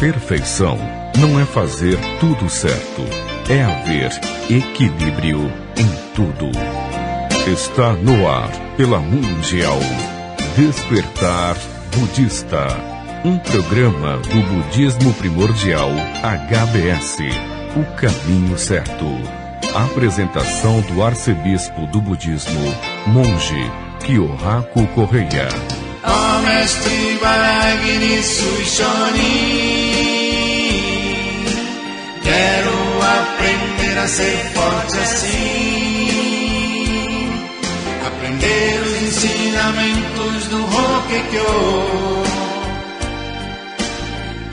Perfeição não é fazer tudo certo, é haver equilíbrio em tudo. Está no ar, pela Mundial, Despertar Budista, um programa do Budismo Primordial HBS, o caminho certo. Apresentação do arcebispo do budismo, monge Kyohaku Correia. Mestre Varagini Suishoni, quero aprender a ser forte assim, aprender os ensinamentos do Hokkekyo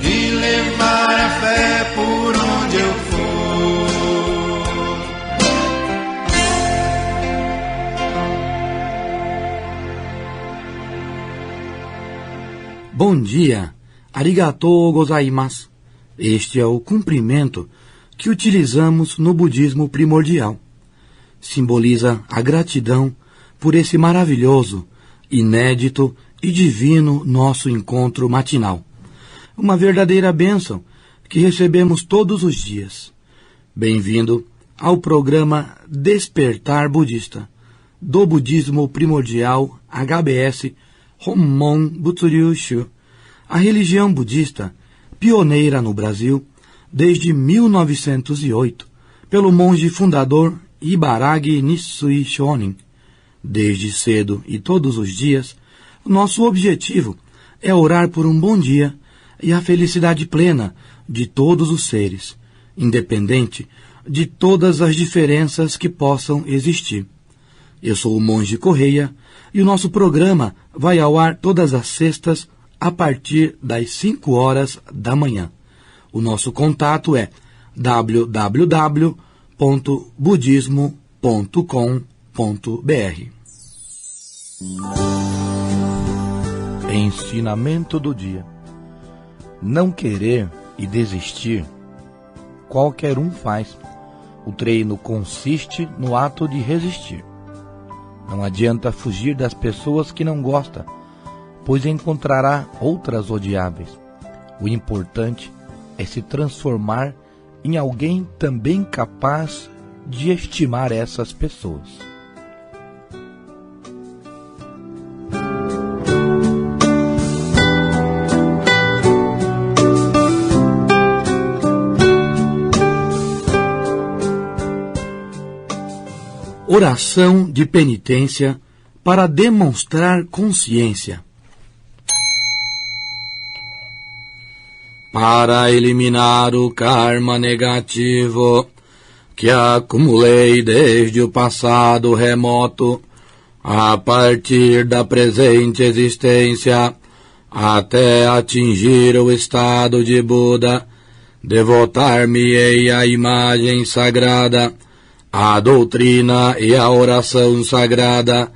e levar a fé por onde eu for. Bom dia, arigatou gozaimasu. Este é o cumprimento que utilizamos no budismo primordial. Simboliza a gratidão por esse maravilhoso, inédito e divino nosso encontro matinal. Uma verdadeira bênção que recebemos todos os dias. Bem-vindo ao programa Despertar Budista, do Budismo Primordial HBS Hommon Butsuryu Shu, a religião budista pioneira no Brasil desde 1908, pelo monge fundador Ibaragi Nisui Shonin. Desde cedo e todos os dias, nosso objetivo é orar por um bom dia e a felicidade plena de todos os seres, independente de todas as diferenças que possam existir. Eu sou o monge Correia e o nosso programa vai ao ar todas as sextas a partir das 5 horas da manhã. O nosso contato é www.budismo.com.br. Ensinamento do dia. Não querer e desistir, qualquer um faz. O treino consiste no ato de resistir. Não adianta fugir das pessoas que não gosta, pois encontrará outras odiáveis. O importante é se transformar em alguém também capaz de estimar essas pessoas. Oração de penitência para demonstrar consciência. Para eliminar o karma negativo que acumulei desde o passado remoto, a partir da presente existência, até atingir o estado de Buda, devotar-me-ei à imagem sagrada, a doutrina e a oração sagrada,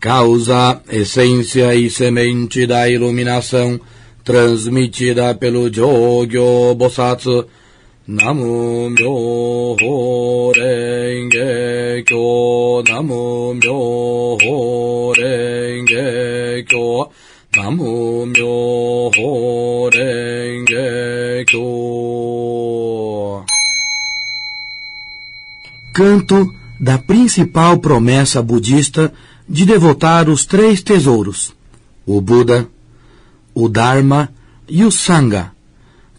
causa, essência e semente da iluminação, transmitida pelo Jogyo Bosatsu. Namo Myoho Renge Kyo, Namo Myoho Renge Kyo, Namo Myoho Renge Kyo. Canto da principal promessa budista de devotar os 3 tesouros, o Buda, o Dharma e o Sangha,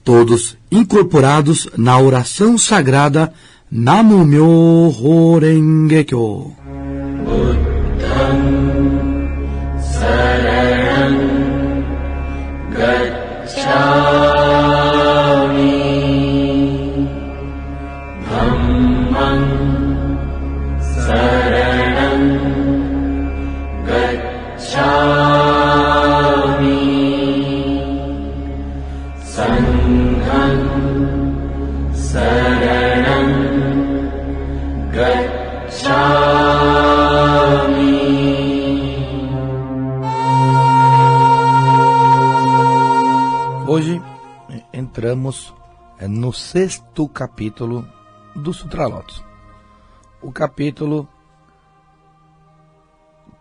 todos incorporados na oração sagrada Namo Myoho Renge Kyo. Buddham Saranam Gacchami, Dhammam Saranam Gacchami, Sangham Saranam Gacchami. Hoje entramos no 6º capítulo do Sutra Lotus. O capítulo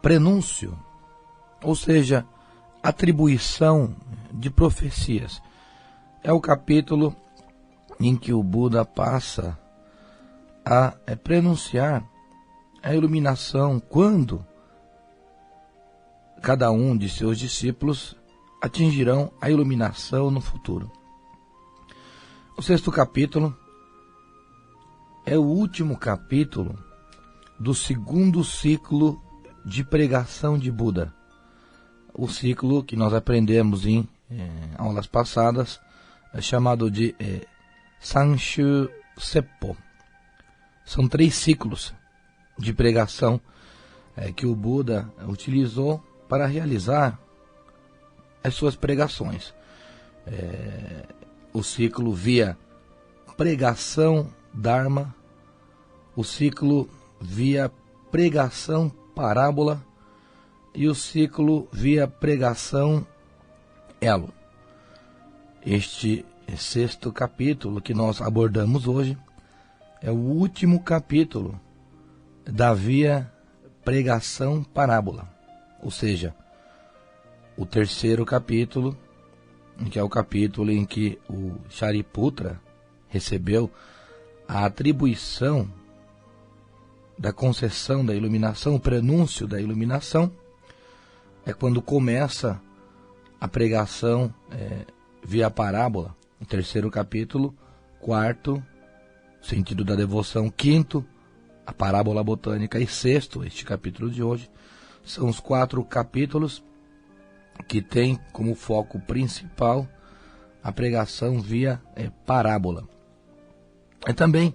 prenúncio, ou seja, atribuição de profecias. é o capítulo em que o Buda passa a prenunciar a iluminação quando cada um de seus discípulos atingirão a iluminação no futuro. O 6º capítulo é o último capítulo do 2º ciclo de pregação de Buda. O ciclo que nós aprendemos em aulas passadas é chamado de Sanshu Seppo. São 3 ciclos de pregação que o Buda utilizou para realizar as suas pregações. O ciclo via pregação Dharma, o ciclo via pregação parábola e o ciclo via pregação elo. Este 6º capítulo que nós abordamos hoje é o último capítulo da via pregação parábola, ou seja, o 3º capítulo, que é o capítulo em que o Shariputra recebeu a atribuição da concessão da iluminação, o prenúncio da iluminação, é quando começa a pregação via parábola, o 3º capítulo, 4º, sentido da devoção, 5º, a parábola botânica, e 6º, este capítulo de hoje, são os 4 capítulos que tem como foco principal a pregação via parábola. E também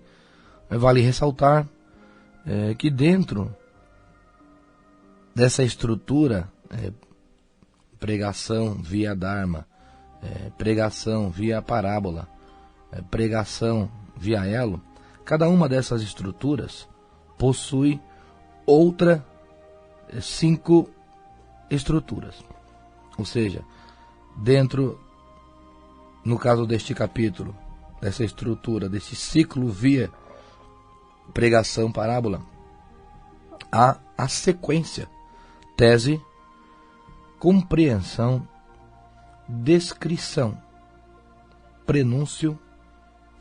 vale ressaltar que dentro dessa estrutura, pregação via Dharma, pregação via parábola, pregação via elo, cada uma dessas estruturas possui outra 5 estruturas. Ou seja, dentro, no caso deste capítulo, dessa estrutura, desse ciclo via pregação parábola, há a sequência: tese, compreensão, descrição, prenúncio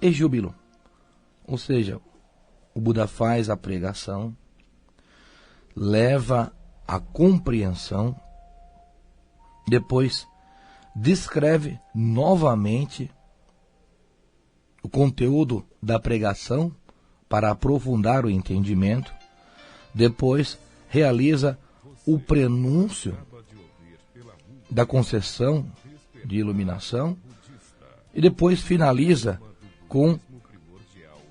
e júbilo. Ou seja, o Buda faz a pregação, leva a compreensão, depois descreve novamente o conteúdo da pregação para aprofundar o entendimento, depois realiza o prenúncio da concessão de iluminação e depois finaliza com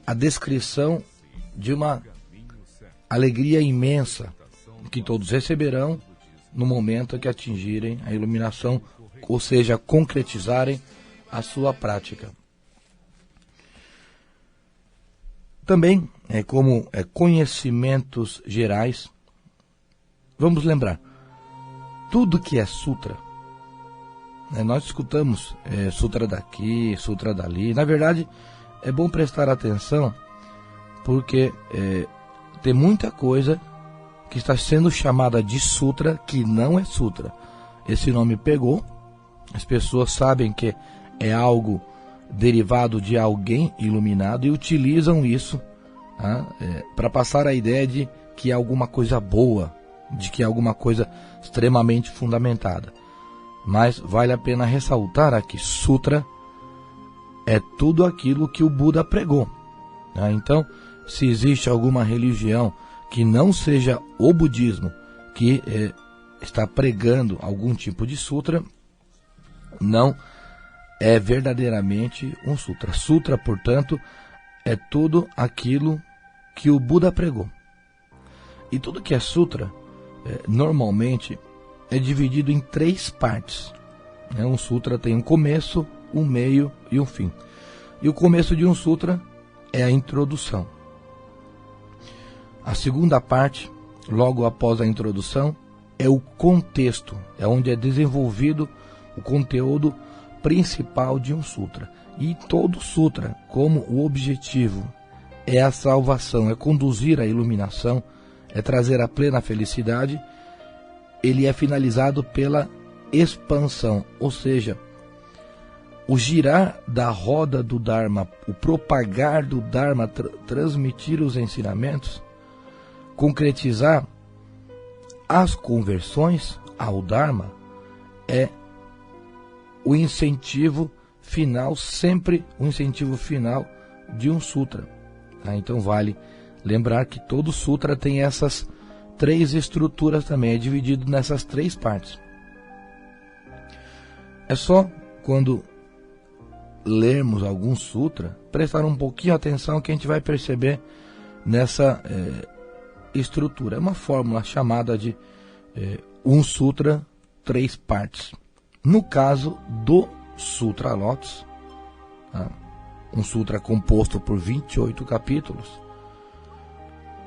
a descrição de uma alegria imensa que todos receberão no momento que atingirem a iluminação, ou seja, concretizarem a sua prática. Também, como conhecimentos gerais, vamos lembrar, tudo que é sutra, nós escutamos sutra daqui, sutra dali. Na verdade, é bom prestar atenção, porque tem muita coisa que está sendo chamada de sutra que não é sutra. Esse nome pegou, as pessoas sabem que é algo derivado de alguém iluminado e utilizam isso para passar a ideia de que é alguma coisa boa, de que é alguma coisa extremamente fundamentada. Mas vale a pena ressaltar aqui, sutra é tudo aquilo que o Buda pregou. Então, se existe alguma religião que não seja o budismo, que está pregando algum tipo de sutra, não é verdadeiramente um sutra. Sutra, portanto, é tudo aquilo que o Buda pregou. E tudo que é sutra, normalmente, é dividido em 3 partes. Um sutra tem um começo, um meio e um fim. E o começo de um sutra é a introdução. A segunda parte, logo após a introdução, é o contexto, é onde é desenvolvido o conteúdo principal de um sutra. E todo sutra, como o objetivo é a salvação, é conduzir à iluminação, é trazer a plena felicidade, ele é finalizado pela expansão, ou seja, o girar da roda do Dharma, o propagar do Dharma, transmitir os ensinamentos, concretizar as conversões ao Dharma, é o incentivo final, sempre o incentivo final de um sutra. Então vale lembrar que todo sutra tem essas 3 estruturas também, é dividido nessas 3 partes. É só quando lermos algum sutra, prestar um pouquinho atenção que a gente vai perceber nessa estrutura. É uma fórmula chamada de um sutra, 3 partes. No caso do Sutra Lotus, um sutra composto por 28 capítulos,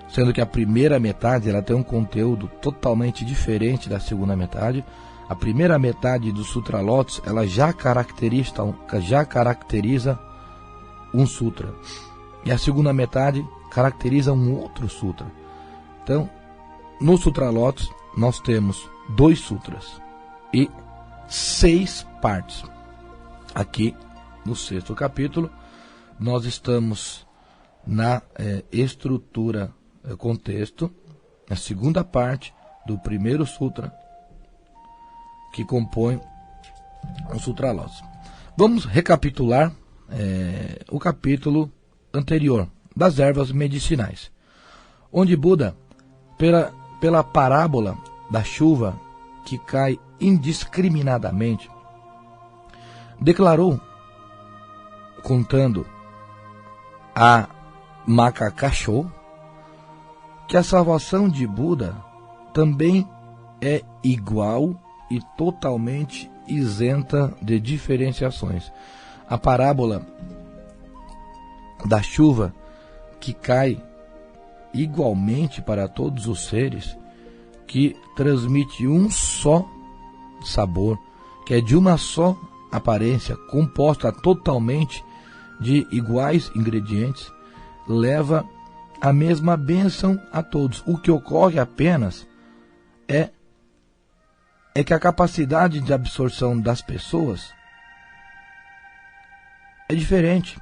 sendo que a primeira metade ela tem um conteúdo totalmente diferente da segunda metade. A primeira metade do Sutra Lotus ela já caracteriza um sutra, e a segunda metade caracteriza um outro sutra. Então, no Sutra Lotus nós temos 2 sutras e 6 partes. Aqui no 6º capítulo nós estamos na estrutura, contexto, na segunda parte do primeiro sutra que compõe o Sutra Lotus. Vamos recapitular o capítulo anterior das ervas medicinais, onde Buda, pela parábola da chuva que cai indiscriminadamente, declarou, contando a Makakashou, que a salvação de Buda também é igual e totalmente isenta de diferenciações. A parábola da chuva que cai igualmente para todos os seres, que transmite um só sabor, que é de uma só aparência, composta totalmente de iguais ingredientes, leva a mesma bênção a todos. O que ocorre apenas é que a capacidade de absorção das pessoas é diferente,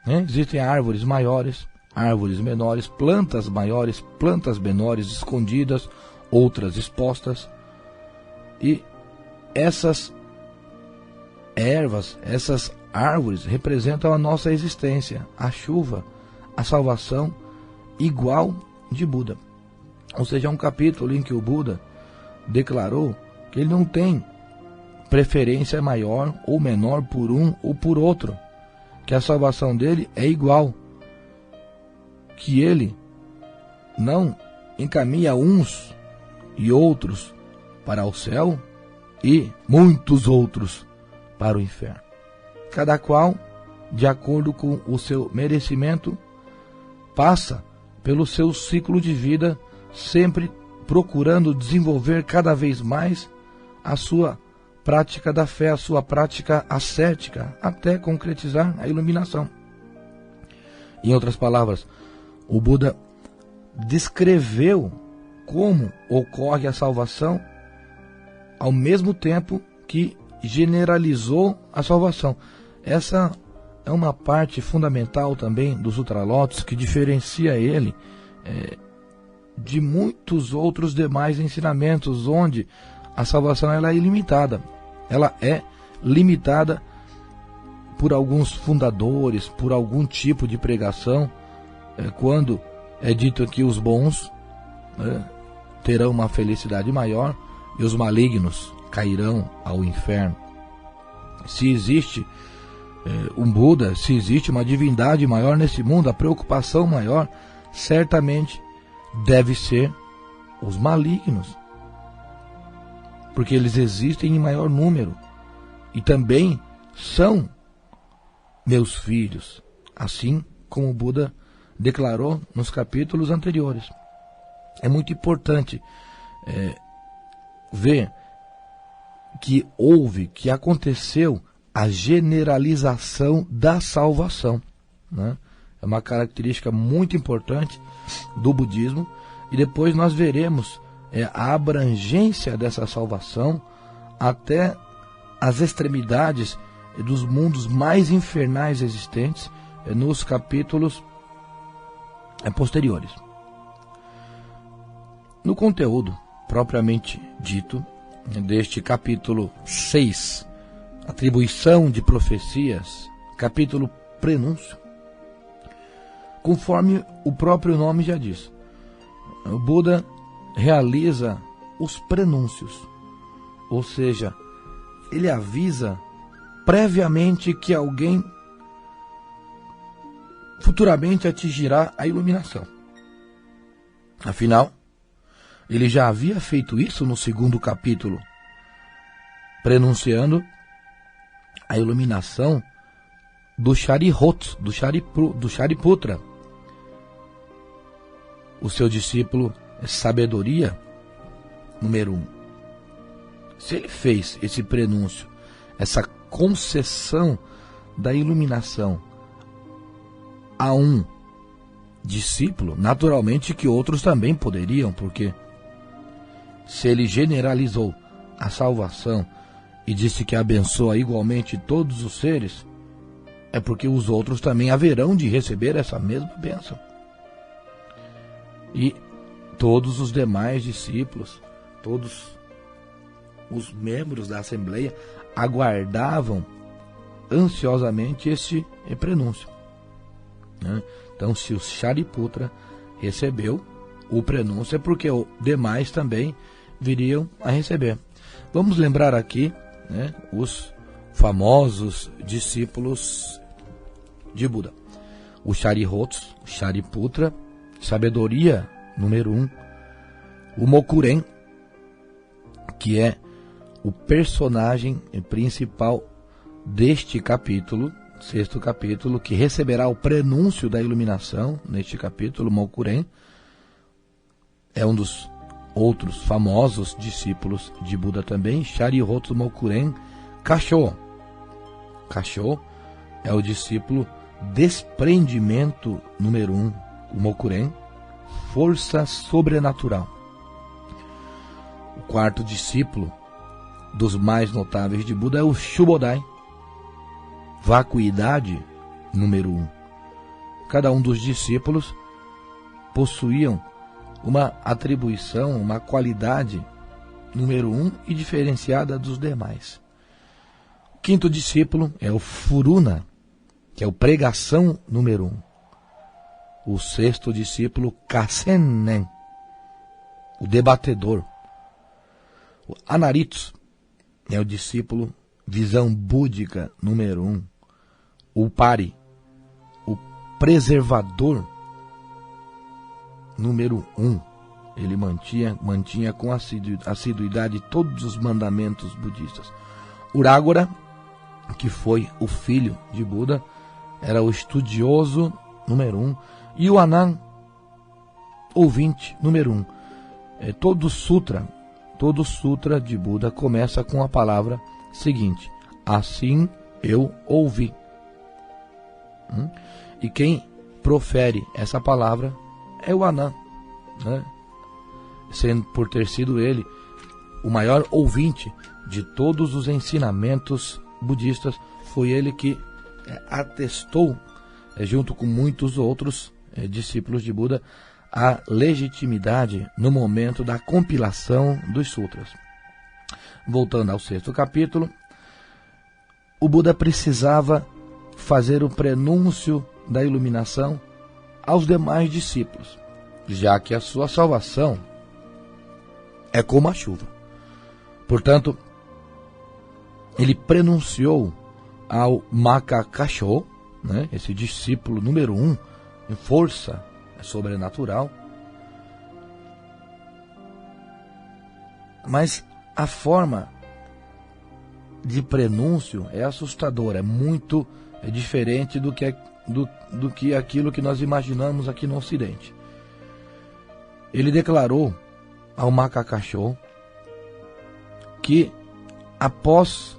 né? Existem árvores maiores, árvores menores, plantas maiores, plantas menores, escondidas, outras expostas. E essas ervas, essas árvores representam a nossa existência, a chuva, a salvação igual de Buda. Ou seja, é um capítulo em que o Buda declarou que ele não tem preferência maior ou menor por um ou por outro, que a salvação dele é igual, que ele não encaminha uns e outros para o céu e muitos outros para o inferno. Cada qual, de acordo com o seu merecimento, passa pelo seu ciclo de vida, sempre procurando desenvolver cada vez mais a sua prática da fé, a sua prática ascética, até concretizar a iluminação. Em outras palavras, o Buda descreveu como ocorre a salvação, ao mesmo tempo que generalizou a salvação. Essa é uma parte fundamental também do Sutra Lotus, que diferencia ele de muitos outros demais ensinamentos, onde a salvação ela é ilimitada. Ela é limitada por alguns fundadores, por algum tipo de pregação, quando é dito que os bons terão uma felicidade maior e os malignos cairão ao inferno. Se existe um Buda, se existe uma divindade maior nesse mundo, a preocupação maior certamente deve ser os malignos, porque eles existem em maior número e também são meus filhos, assim como o Buda declarou nos capítulos anteriores. É muito importante ver que aconteceu a generalização da salvação, né? É uma característica muito importante do budismo, e depois nós veremos a abrangência dessa salvação até as extremidades dos mundos mais infernais existentes nos capítulos posteriores. No conteúdo propriamente dito deste capítulo 6, atribuição de profecias, capítulo prenúncio, conforme o próprio nome já diz, o Buda realiza os prenúncios, ou seja, ele avisa previamente que alguém futuramente atingirá a iluminação. Afinal, ele já havia feito isso no segundo capítulo, prenunciando a iluminação do Shariputra, o seu discípulo Sabedoria, número 1. Se ele fez esse prenúncio, essa concessão da iluminação a um discípulo, naturalmente que outros também poderiam, porque se ele generalizou a salvação e disse que abençoa igualmente todos os seres, é porque os outros também haverão de receber essa mesma bênção. E todos os demais discípulos, todos os membros da Assembleia aguardavam ansiosamente este prenúncio. Então, se o Shariputra recebeu o prenúncio, é porque os demais também viriam a receber. Vamos lembrar aqui, os famosos discípulos de Buda. O Shariputra, Sabedoria, número 1. O Mokuren, que é o personagem principal deste capítulo, sexto capítulo, que receberá o prenúncio da iluminação neste capítulo. Mokuren é um dos outros famosos discípulos de Buda também. Sharihoto Mokuren Kasho. Kasho é o discípulo desprendimento número 1. O Mokuren, força sobrenatural. O quarto discípulo dos mais notáveis de Buda é o Shubodai, vacuidade número 1. Cada um dos discípulos possuíam uma atribuição, uma qualidade número 1 e diferenciada dos demais. O quinto discípulo é o Furuna, que é o pregação número 1. O sexto discípulo, Kassenen, o debatedor. O Anaritsu é o discípulo visão búdica número 1. O Pari, o preservador número 1. Ele mantinha com assiduidade todos os mandamentos budistas. Uragora, que foi o filho de Buda, era o estudioso número 1. E o Anan, ouvinte número 1. Todo sutra de Buda começa com a palavra seguinte: assim eu ouvi. E quem profere essa palavra é o Anan, sendo por ter sido ele o maior ouvinte de todos os ensinamentos budistas. Foi ele que atestou, junto com muitos outros discípulos de Buda, a legitimidade no momento da compilação dos sutras. Voltando ao sexto capítulo, o Buda precisava fazer o prenúncio da iluminação aos demais discípulos, já que a sua salvação é como a chuva. Portanto, ele prenunciou ao Makakasho, esse discípulo número 1, em força sobrenatural. Mas a forma de prenúncio é assustadora, é muito diferente do que aquilo que nós imaginamos aqui no Ocidente. Ele declarou ao Makakasho que, após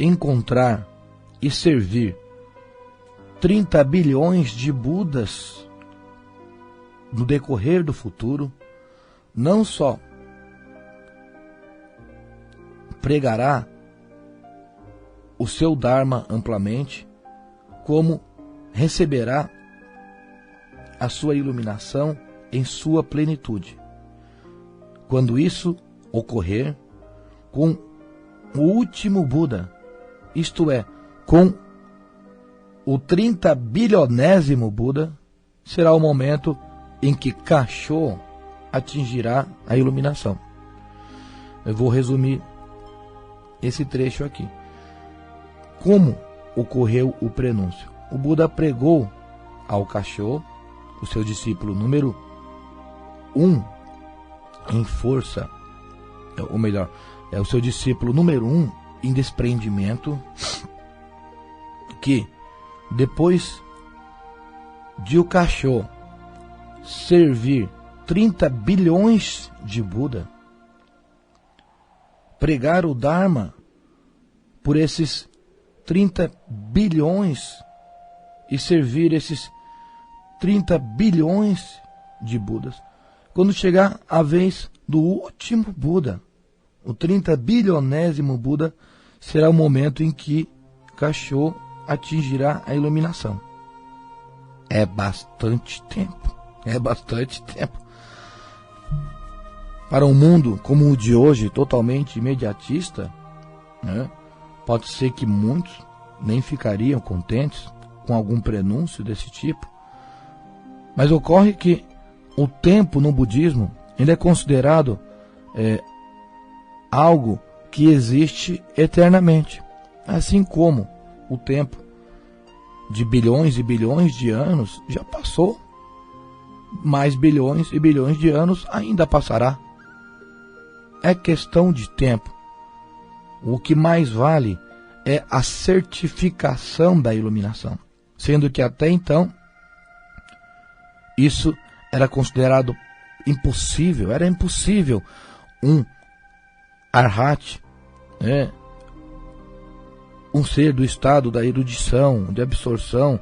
encontrar e servir 30 bilhões de Budas no decorrer do futuro, não só pregará o seu Dharma amplamente, como receberá a sua iluminação em sua plenitude. Quando isso ocorrer, com o último Buda, isto é, com o 30 bilionésimo Buda, será o momento em que Kasho atingirá a iluminação. Eu vou resumir esse trecho aqui. Como ocorreu o prenúncio? O Buda pregou ao Kasho, o seu discípulo número 1 em força, ou melhor, é o seu discípulo número 1 em desprendimento, que depois de o Kasho servir 30 bilhões de Buda, pregar o Dharma por esses 30 bilhões e servir esses 30 bilhões de Budas. Quando chegar a vez do último Buda, o 30 bilionésimo Buda, será o momento em que Kasho atingirá a iluminação. É bastante tempo. É bastante tempo. Para um mundo como o de hoje, totalmente imediatista, né, pode ser que muitos nem ficariam contentes com algum prenúncio desse tipo. Mas ocorre que o tempo no budismo ele é considerado algo que existe eternamente. Assim como o tempo de bilhões e bilhões de anos já passou, mais bilhões e bilhões de anos ainda passará. É questão de tempo. O que mais vale é a certificação da iluminação, sendo que até então isso era considerado impossível. Era impossível um arhat, um ser do estado da erudição, de absorção,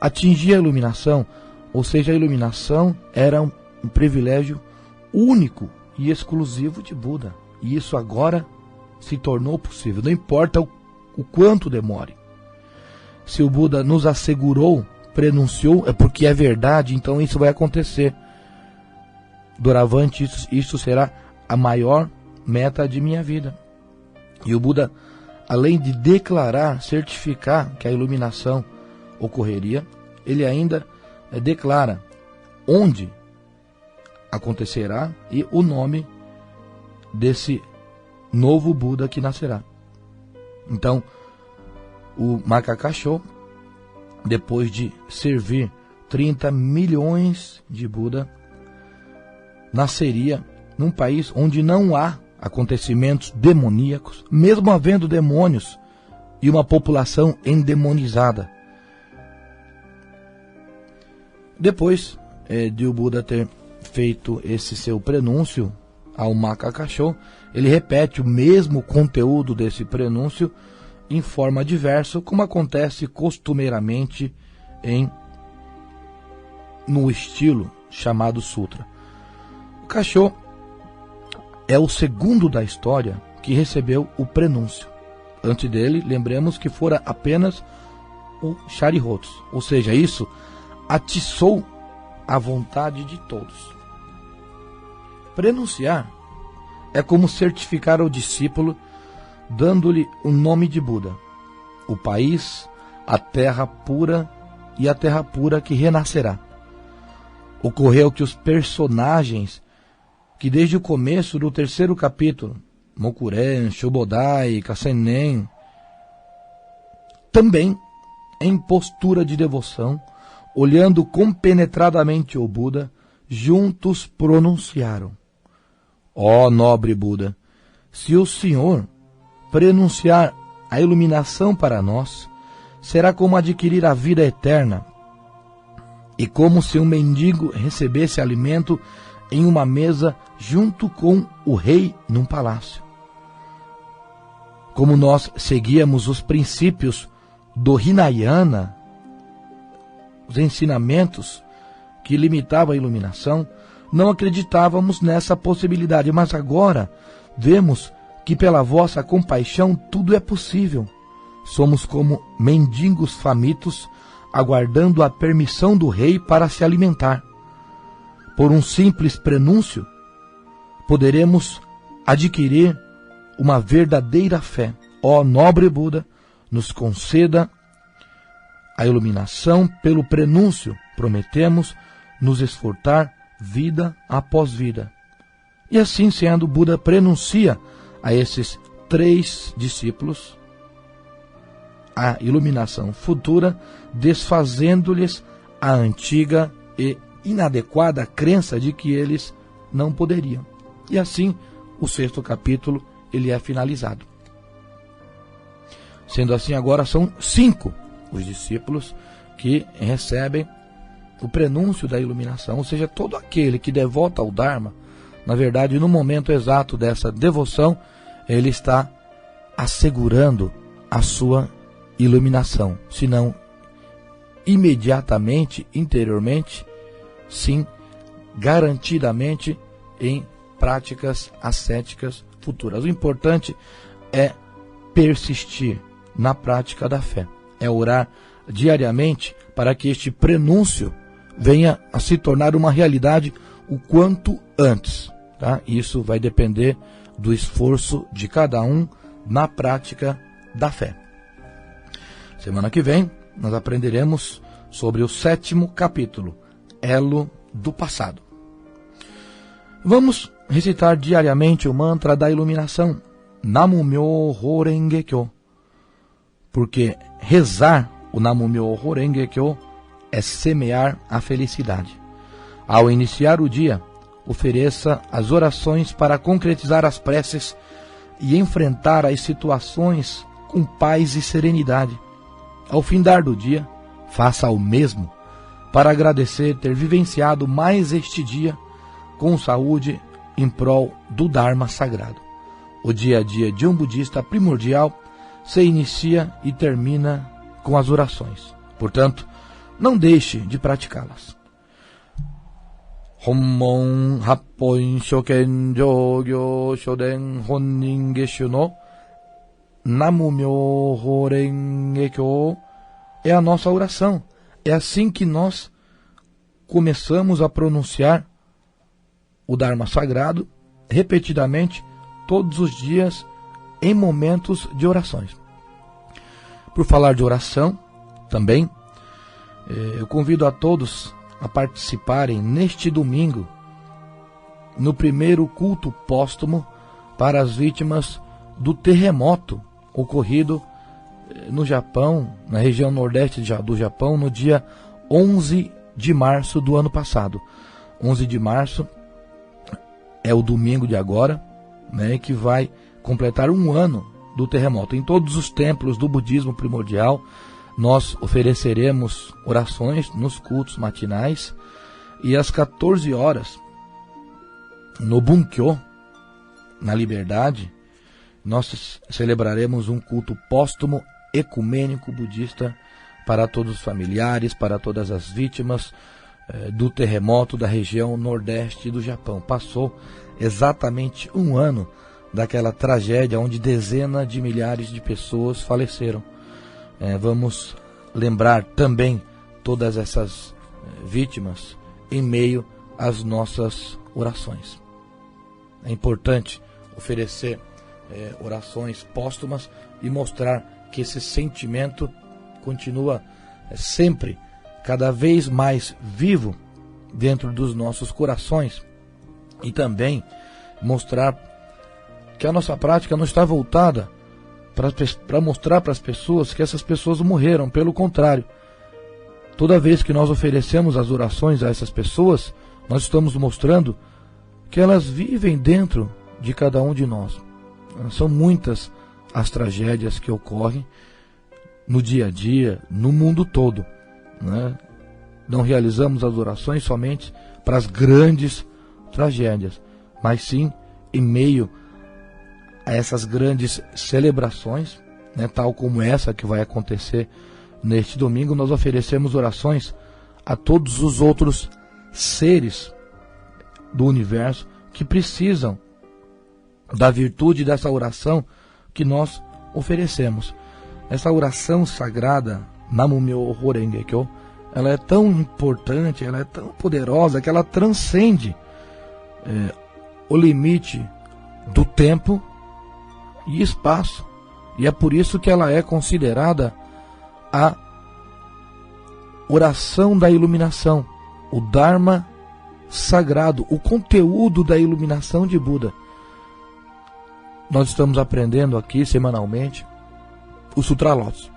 atingir a iluminação. Ou seja, a iluminação era um privilégio único e exclusivo de Buda. E isso agora se tornou possível. Não importa o quanto demore. Se o Buda nos assegurou, prenunciou, é porque é verdade, então isso vai acontecer. Doravante, isso será a maior meta de minha vida. E o Buda, além de declarar, certificar que a iluminação ocorreria, ele ainda declara onde acontecerá e o nome desse novo Buda que nascerá. Então, o Maka Kasho, depois de servir 30 milhões de Buda, nasceria num país onde não há acontecimentos demoníacos, mesmo havendo demônios e uma população endemonizada. Depois de o Buda ter feito esse seu prenúncio ao Maka Kasho, ele repete o mesmo conteúdo desse prenúncio em forma diversa, como acontece costumeiramente no estilo chamado Sutra. O Kasho é o segundo da história que recebeu o prenúncio. Antes dele, lembremos que fora apenas o Sharihots, ou seja, isso atiçou a vontade de todos. Prenunciar é como certificar ao discípulo, dando-lhe o nome de Buda, o país, a terra pura e a terra pura que renascerá. Ocorreu que os personagens que desde o começo do 3º capítulo, Mokuren, Shobodai, Kasenen, também em postura de devoção, olhando compenetradamente o Buda, juntos pronunciaram: ó nobre Buda, se o Senhor prenunciar a iluminação para nós, será como adquirir a vida eterna, e como se um mendigo recebesse alimento em uma mesa junto com o rei num palácio. Como nós seguíamos os princípios do Hinayana, os ensinamentos que limitavam a iluminação, não acreditávamos nessa possibilidade, mas agora vemos que pela vossa compaixão tudo é possível. somos como mendigos famintos, aguardando a permissão do rei para se alimentar. Por um simples prenúncio, poderemos adquirir uma verdadeira fé. Ó nobre Buda, nos conceda a iluminação pelo prenúncio. Prometemos nos esforçar vida após vida. E assim sendo, Buda prenuncia a esses 3 discípulos a iluminação futura, desfazendo-lhes a antiga e inadequada crença de que eles não poderiam. E assim, o 6º capítulo ele é finalizado. Sendo assim, agora são 5 os discípulos que recebem o prenúncio da iluminação, ou seja, todo aquele que devota ao Dharma, na verdade, no momento exato dessa devoção, ele está assegurando a sua iluminação, se não imediatamente, interiormente, sim, garantidamente em práticas ascéticas futuras. O importante é persistir na prática da fé, é orar diariamente para que este prenúncio venha a se tornar uma realidade o quanto antes, tá? Isso vai depender do esforço de cada um na prática da fé. Semana que vem nós aprenderemos sobre o 7º capítulo, Elo do Passado. Vamos recitar diariamente o mantra da iluminação, Namu-myoho Renge-kyo, porque rezar o Namu-myoho Renge-kyo é semear a felicidade. Ao iniciar o dia, ofereça as orações para concretizar as preces e enfrentar as situações com paz e serenidade. Ao findar do dia, faça o mesmo para agradecer ter vivenciado mais este dia com saúde em prol do Dharma sagrado. O dia a dia de um budista primordial se inicia e termina com as orações. Portanto, não deixe de praticá-las. Hommon Happon Shoken Jogyo Shoden Honnin Geshu no Namu-myoho Renge-kyo é a nossa oração. É assim que nós começamos a pronunciar o Dharma sagrado repetidamente todos os dias em momentos de orações. Por falar de oração, também eu convido a todos a participarem neste domingo no primeiro culto póstumo para as vítimas do terremoto ocorrido no Japão, na região nordeste do Japão, no dia 11 de março do ano passado. 11 de março é o domingo de agora, né, que vai completar um ano do terremoto. Em todos os templos do budismo primordial, nós ofereceremos orações nos cultos matinais e às 14 horas, no Bunkyo, na Liberdade, nós celebraremos um culto póstumo ecumênico budista para todos os familiares, para todas as vítimas do terremoto da região nordeste do Japão. Passou exatamente um ano daquela tragédia onde dezenas de milhares de pessoas faleceram. Vamos lembrar também todas essas vítimas em meio às nossas orações. É importante oferecer orações póstumas e mostrar que esse sentimento continua sempre, cada vez mais vivo dentro dos nossos corações, e também mostrar que a nossa prática não está voltada para mostrar para as pessoas que essas pessoas morreram. Pelo contrário, toda vez que nós oferecemos as orações a essas pessoas, nós estamos mostrando que elas vivem dentro de cada um de nós. São muitas as tragédias que ocorrem no dia a dia, no mundo todo, né? Não realizamos as orações somente para as grandes tragédias, mas sim em meio a essas grandes celebrações, né, tal como essa que vai acontecer neste domingo. Nós oferecemos orações a todos os outros seres do universo que precisam da virtude dessa oração que nós oferecemos. essa oração sagrada, Namu Myoho Renge Kyo, ela é tão importante, ela é tão poderosa que ela transcende o limite do tempo e espaço. E é por isso que ela é considerada a oração da iluminação, o Dharma sagrado, o conteúdo da iluminação de Buda. Nós estamos aprendendo aqui semanalmente o Sutra Lotus.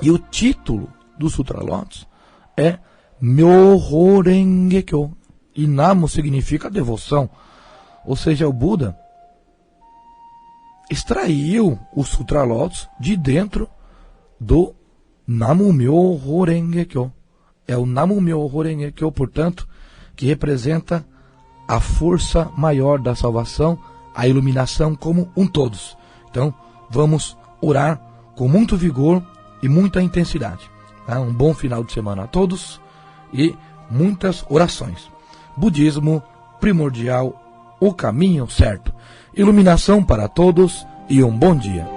E o título do Sutra Lotus é Myoho Renge Kyo. E Namu significa devoção. Ou seja, o Buda extraiu o Sutra Lotus de dentro do Namu Myoho Renge Kyo. É o Namu Myoho Renge Kyo, portanto, que representa a força maior da salvação, a iluminação como um todos. Então, vamos orar com muito vigor e muita intensidade. Tá? Um bom final de semana a todos e muitas orações. Budismo primordial, o caminho certo. Iluminação para todos e um bom dia.